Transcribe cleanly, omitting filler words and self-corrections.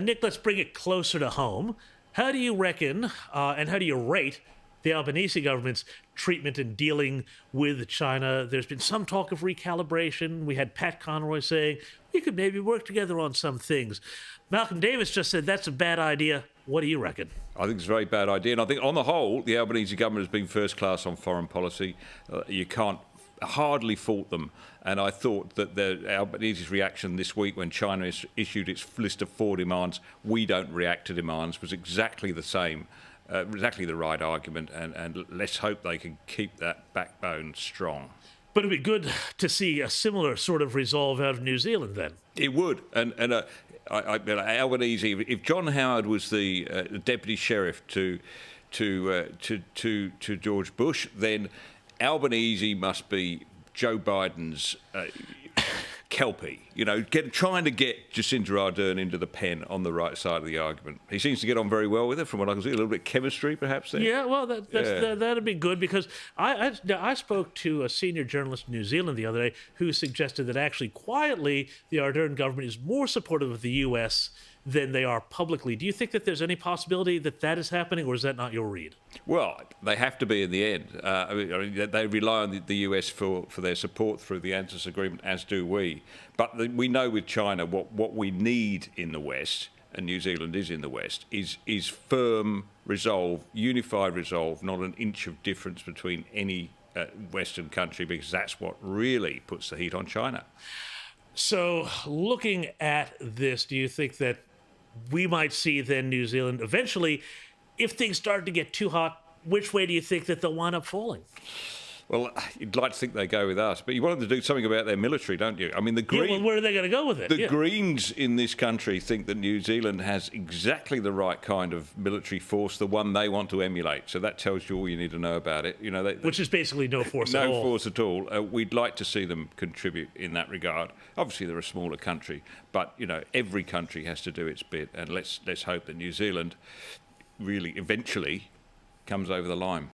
Nick, let's bring it closer to home. How do you reckon, and how do you rate the Albanese government's treatment in dealing with China? There's been some talk of recalibration. We had Pat Conroy saying we could maybe work together on some things. Malcolm Davis just said that's a bad idea. What do you reckon? I think it's a very bad idea. And I think on the whole, the Albanese government has been first class on foreign policy. You can't hardly fault them. And I thought that the Albanese's reaction this week when China issued its list of 4 demands, we don't react to demands, was exactly the same. Exactly the right argument, and let's hope they can keep that backbone strong. But it'd be good to see a similar sort of resolve out of New Zealand then. It would, and Albanese. If John Howard was the deputy sheriff to George Bush, then Albanese must be Joe Biden's Kelpie, trying to get Jacinda Ardern into the pen on the right side of the argument. He seems to get on very well with her, from what I can see. A little bit of chemistry, perhaps, there. Yeah, well, that'd be good, because I spoke to a senior journalist in New Zealand the other day who suggested that actually quietly the Ardern government is more supportive of the U.S. than they are publicly. Do you think that there's any possibility that that is happening, or is that not your read? Well, they have to be in the end. I mean, they rely on the US for their support through the ANZUS agreement, as do we. But we know with China what we need in the West, and New Zealand is in the West, is firm resolve, unified resolve, not an inch of difference between any Western country, because that's what really puts the heat on China. So looking at this, do you think that we might see then New Zealand eventually, if things start to get too hot, which way do you think that they'll wind up falling? Well, you'd like to think they go with us, but you want them to do something about their military, don't you? I mean, where are they going to go with it? The Greens in this country think that New Zealand has exactly the right kind of military force, the one they want to emulate. So that tells you all you need to know about it. Which is basically no force at all. No force at all. We'd like to see them contribute in that regard. Obviously, they're a smaller country, but every country has to do its bit, and let's hope that New Zealand really eventually comes over the line.